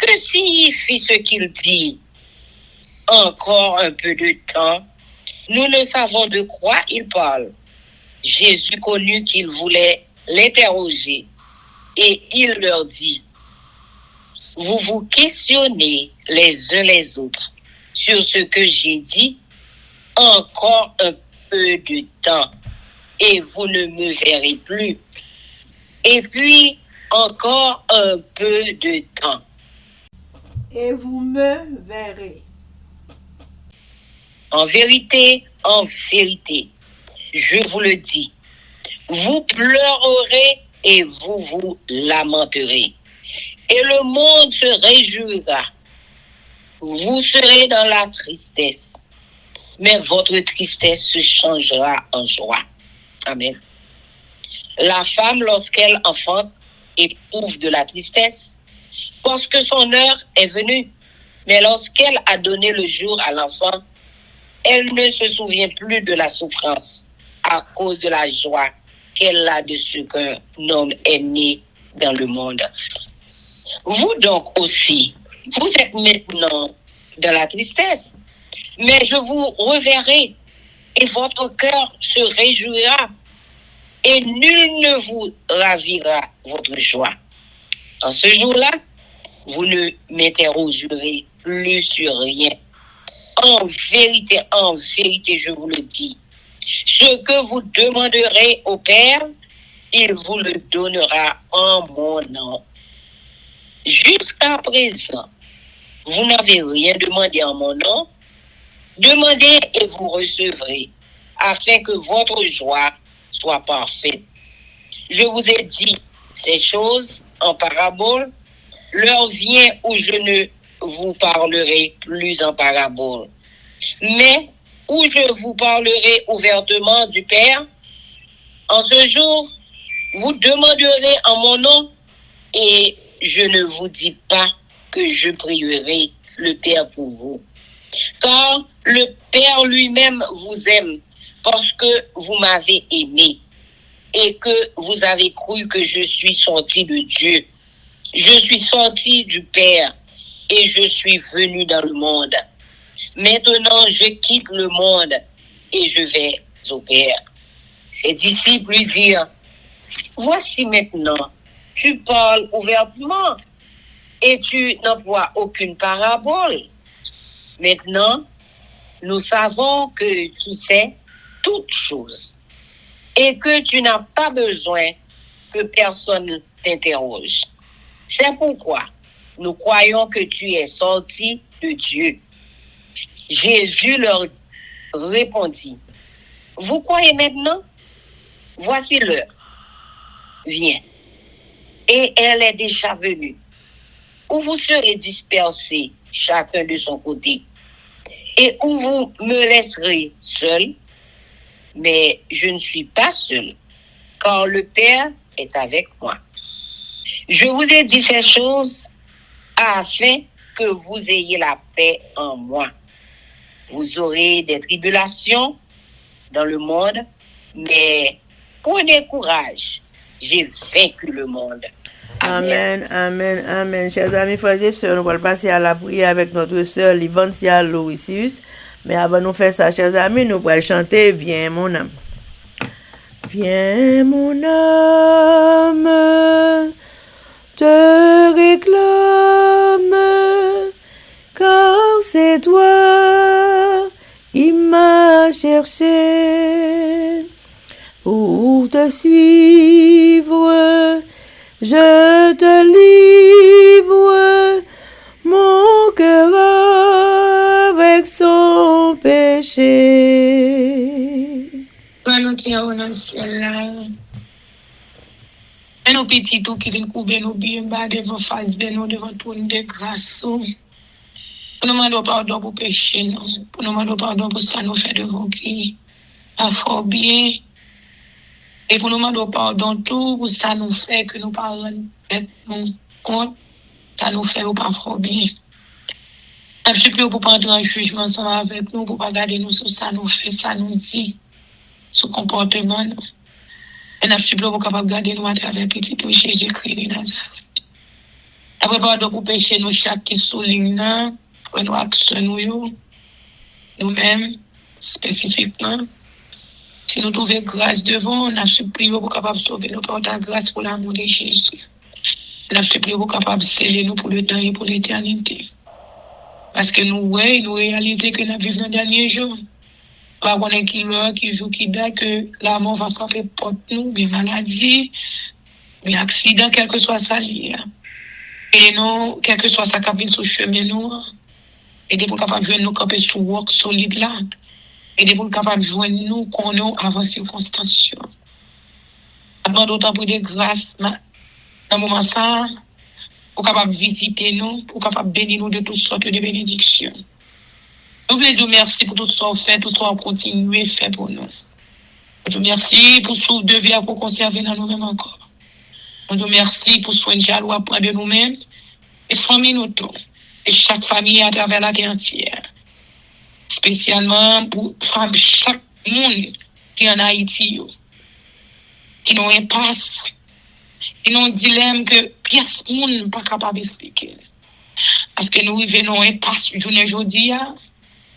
que signifie ce qu'il dit? Encore un peu de temps, nous ne savons de quoi il parle. Jésus connut qu'il voulait l'interroger et il leur dit, vous vous questionnez les uns les autres sur ce que j'ai dit, encore un peu de temps et vous ne me verrez plus. Et puis, encore un peu de temps. Et vous me verrez. En vérité, je vous le dis, vous pleurerez et vous vous lamenterez. et le monde se réjouira. Vous serez dans la tristesse, mais votre tristesse se changera en joie. Amen. La femme, lorsqu'elle enfante, éprouve de la tristesse parce que son heure est venue. Mais lorsqu'elle a donné le jour à l'enfant, elle ne se souvient plus de la souffrance à cause de la joie qu'elle a de ce qu'un homme est né dans le monde. Vous donc aussi, vous êtes maintenant dans la tristesse, mais je vous reverrai et votre cœur se réjouira et nul ne vous ravira votre joie. En ce jour-là, vous ne m'interrogerez plus sur rien. En vérité, je vous le dis, ce que vous demanderez au Père, il vous le donnera en mon nom. Jusqu'à présent, vous n'avez rien demandé en mon nom. Demandez et vous recevrez, afin que votre joie soit parfaite. Je vous ai dit ces choses en parabole. L'heure vient où je ne vous parlerai plus en parabole, mais où je vous parlerai ouvertement du Père. En ce jour, vous demanderez en mon nom, et je ne vous dis pas que je prierai le Père pour vous. Car le Père lui-même vous aime parce que vous m'avez aimé et que vous avez cru que je suis sorti de Dieu. Je suis sorti du Père et je suis venu dans le monde. Maintenant, je quitte le monde et je vais au Père. Ses disciples lui dirent, voici maintenant, tu parles ouvertement et tu n'emploies aucune parabole. Maintenant, nous savons que tu sais toutes choses et que tu n'as pas besoin que personne t'interroge. C'est pourquoi nous croyons que tu es sorti de Dieu. Jésus leur répondit, vous croyez maintenant? Voici l'heure. Viens. Et elle est déjà venue, où vous serez dispersés chacun de son côté, et où vous me laisserez seul, mais je ne suis pas seul, car le Père est avec moi. Je vous ai dit ces choses afin que vous ayez la paix en moi. Vous aurez des tribulations dans le monde, mais prenez courage, j'ai vaincu le monde. Amen, amen, amen. Chers amis, frères et sœurs, nous allons passer à la prière avec notre sœur Livancia Louisius. Mais avant de nous faire ça, chers amis, nous allons chanter Viens mon âme. Viens mon âme, te réclame, car c'est toi qui m'as cherché pour te suivre. Je te livre mon cœur avec son péché. Nous qui sommes dans le ciel là. Et nos petits tout qui viennent couper nos biens bas devant face de nous, devant trône de grâce. Pour nous demander pardon pour péché, nous. Pour nous demander pardon pour ça nous fait devant qui a fort bien. Et pour nous demander pardon tout pour ça nous fait que nous parlons nous compte, ça nous fait ou pas fort bien. Je suis plus pour pas entrer en jugement ensemble avec nous, pour pas garder nous sur ça nous fait, ça nous dit, sur comportement. Et je suis plus pour capable garder nous à travers petit Jésus-Christ de Nazareth. Après pardon pour péché nous chaque qui souligne pour nous action nous-mêmes spécifiquement. Si nous trouvons grâce devant, on a supplié pour capable sauver nous par ta grâce pour l'amour de Jésus. On a supplié pour capable sceller nous pour le temps et pour l'éternité. Parce que nous réalisons que nous vivons dans le dernier jour. Pas qu'on est qui joue, qui date, que la mort va frapper porte nous, bien maladie, bien accident, quel que soit ça lié. Et nous, quel que soit ça qui vient sur le chemin, nous, et pour capable de nous camper sur work solide là. Et pour capable de joindre nous qu'on nous avant circonstances. Demande autant pour des grâces dans le moment ça, pour capable visiter nous, pour capable bénir nous de toutes sortes de bénédictions. Nous voulons dire merci pour tout ce qu'on fait, tout ce qu'on continue à faire pour nous. Nous merci pour ce que devait pour conserver dans nous-mêmes encore. Nous merci pour soin de jaloux à prendre de nous-mêmes et famille nous tout. Et chaque famille à travers la terre entière. Spécialement pour chaque monde qui est en Haïti, qui n'a un impasse, qui n'a un dilemme que pièce monde n'est pas capable d'expliquer. Parce que nous vivons un impasse journée aujourd'hui,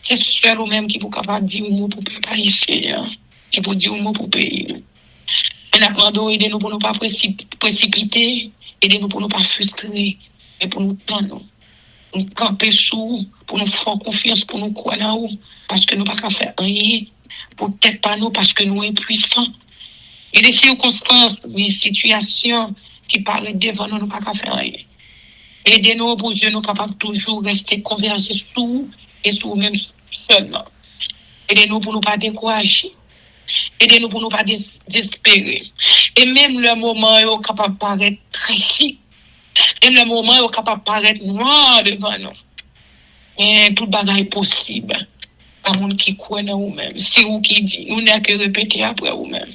c'est seul ou même qui est capable de dire un mot pour le pays ici, qui peut dire un mot pour le pays. Et nous demandons aidez-nous pour ne pas précipiter, aidez-nous pour ne pas frustrer, mais pour nous tendre. Nous camper sous, pour nous faire confiance, pour nous croire en nous, parce que nous ne pouvons pas faire rien, peut-être pas nous, parce que nous sommes puissants. Et des circonstances, des situations qui paraissent devant nous, nous ne pouvons pas faire rien. Aidez-nous pour que nous capables toujours rester convergés sous et sous nous-mêmes seulement. Aidez-nous pour ne pas décourager. Aidez-nous pour ne pas désespérer. Et même le moment où nous capable de paraître très chic, même le moment où nous capable de paraître noir devant nous. Et tout bagage est possible. À monde qui croit en vous-même. C'est vous qui dit. Nous n'avons que répéter après vous-même.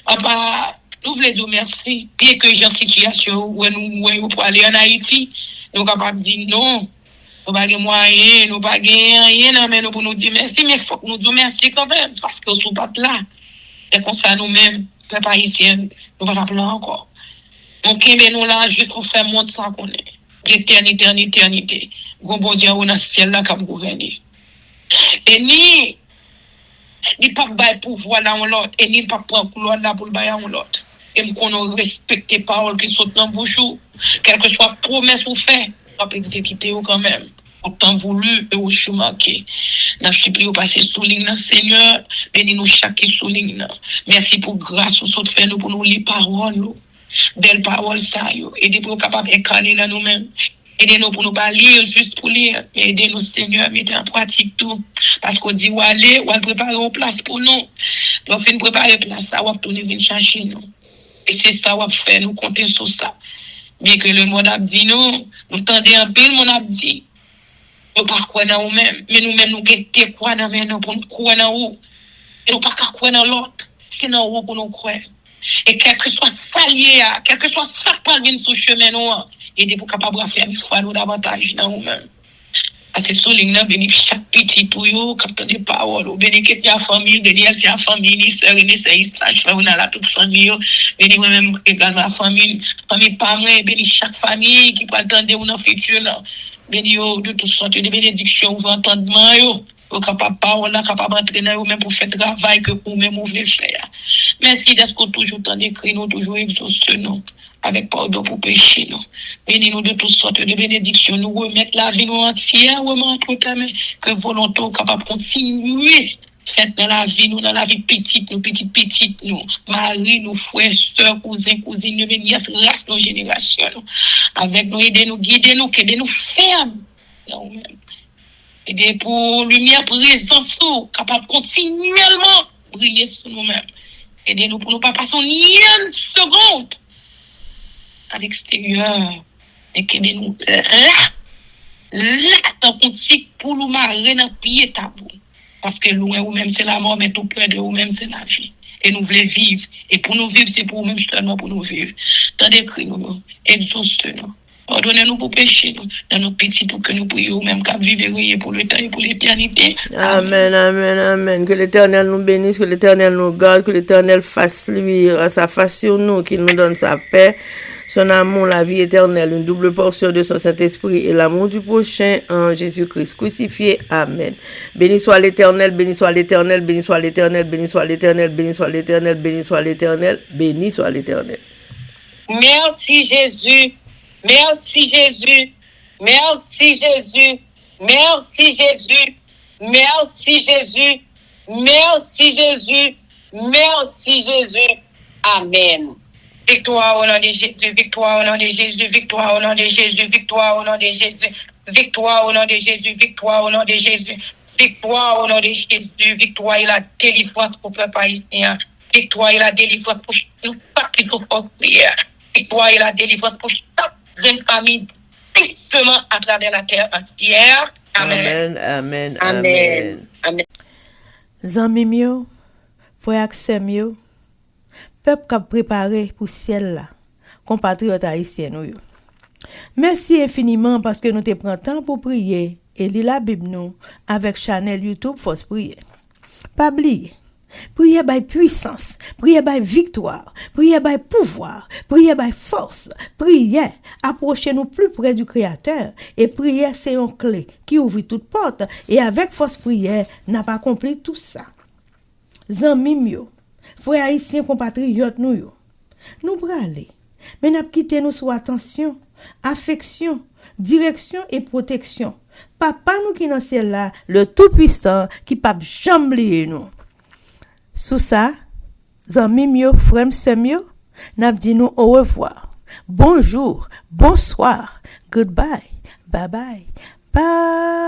Papa, nous voulons dire merci. Bien que j'ai une situation où nous pour aller en Haïti, nous sommes capables de dire non. Nous n'avons pas de moyens, nous n'avons pas de rien, mais nous pour nous dire merci. Mais il faut que nous disions merci quand même. Parce que nous ne sommes pas là. Et comme ça, nous-mêmes, peuple haïtien, nous ne allons pas là encore. Donc, nous là juste pour faire monde sans qu'on est. D'éternité en éternité. Bon Dieu, on a ce ciel là qui a gouverné. Et ni pas bail pouvoir là en l'autre, et ni pas prendre couloir là pour le bail en l'autre. Et qu'on respecte les paroles qui sautent dans le bouchou, quelle que soit promesse ou fait, on peut exécuter quand même. Autant voulu et au chou manqué. N'a supplie au passé sous ligne, Seigneur, bénis-nous chaque sous ligne. Merci pour grâce ou saute fait nous pour nous lire paroles. Belle parole ça yo. Aidez-nous capables d'incarner dans nous-mêmes. Aidez-nous pour nous pas lire juste pour lire. Mais aidez-nous, Seigneur, mettez en pratique tout. Parce qu'on dit où aller, où préparer une place pour nous. Donc, fin préparer place, ça va tourner venir chercher nous. Et c'est ça va faire, nous compter sur ça. Bien que le monde a dit nous tendez un peu, le monde a dit. Nous pas croire dans nous-mêmes. Mais nous-mêmes, nous guetter quoi dans nous pour nous croire dans nous. Et nous pas croire dans l'autre. C'est dans nous pour nous croire. Et quel que soit ça lié, quel que soit ça qui vient sur le chemin, nous, aidez pour capable de faire une fois nous davantage dans nous-mêmes. Parce que sous ligne, bénis chaque petit tout, capte des paroles, bénis que ta famille, bénis la famille, ni sœur, ni sœur, je fais on a la toute famille, bénis moi-même également la famille pas moi, bénis chaque famille qui peut attendre dans le futur, bénis de toutes sortes de bénédictions, ou entendement, ou capable parole là capable entraîner ou même pour faire travail que vous même vous voulez faire. Merci d'être toujours dans écrit nous toujours exauce nous avec pardon pour péché nous. Bénis-nous de toutes sortes de bénédictions, nous remettre la vie nous entière, remettre ta main que volonté capable continuer faites dans la vie nous dans la vie petite nous mari nous frères sœurs cousines neveux nièces race nos générations nous. Avec nous aider nous guider nous aider nous ferme nous-mêmes. Et pour lumière présence capable continuellement briller sur nous-mêmes. Aidez-nous pour ne pas passer une seconde à l'extérieur. Et aidez-nous là, dans le tic pour nous marrer dans le pied tabou. Parce que loin ou même c'est la mort, mais tout près de nous même c'est la vie. Et nous voulons vivre. Et pour nous vivre, c'est pour nous seulement pour nous vivre. Dans des cris, nous, exauce-nous. Pardonnez-nous pour pécher, dans nos petits pour que nous puissions même qu'à vivre pour le temps et pour l'éternité. Amen, amen, amen. Que l'Éternel nous bénisse, que l'Éternel nous garde, que l'Éternel fasse luire sa face sur nous, qu'il nous donne sa paix, son amour, la vie éternelle, une double portion de son Saint-Esprit et l'amour du prochain en Jésus-Christ crucifié. Amen. Béni soit l'Éternel, béni soit l'Éternel, béni soit l'Éternel, béni soit l'Éternel, béni soit l'Éternel, béni soit l'Éternel, béni soit l'Éternel. Merci Jésus. Merci Jésus, merci Jésus, merci Jésus, merci Jésus, merci Jésus, merci Jésus. Amen. Victoire au nom de Jésus, victoire au nom de Jésus, victoire au nom de Jésus, victoire au nom de Jésus, victoire au nom de Jésus, victoire au nom de Jésus, victoire au nom de Jésus, victoire et la délivrance pour le peuple haïtien, victoire et la délivrance pour nous, pas qui nous font prière, victoire et la délivrance pour chaque grande famille strictement à travers la terre entière. Amen. Amen. Amen. Amen. Zanmi myo, frère ak sœur myo, peuple qui a préparé pour ciel là, compatriotes haïtiens nous yo. Merci infiniment parce que nous te prenons temps pour prier et lire la Bible nous avec channel YouTube Force Prière. Pas oublier. Prière by puissance, prière by victoire, prière by pouvoir, prière by force, prière, approchez-nous plus près du Créateur et prière c'est une clé qui ouvre toute porte et avec force prière n'a pas accompli tout ça. Zanmi myo, frères haïtiens compatriotes nous yo, nous braler, mais n'a quitté nous sous attention, affection, direction et protection. Papa nous qui dans ciel là, le tout-puissant qui pas jamais oublier nous. Sous ça, zanmi myo, frère sœur myo, n'a dit nous au revoir. Bonjour, bonsoir, goodbye, bye bye, bye.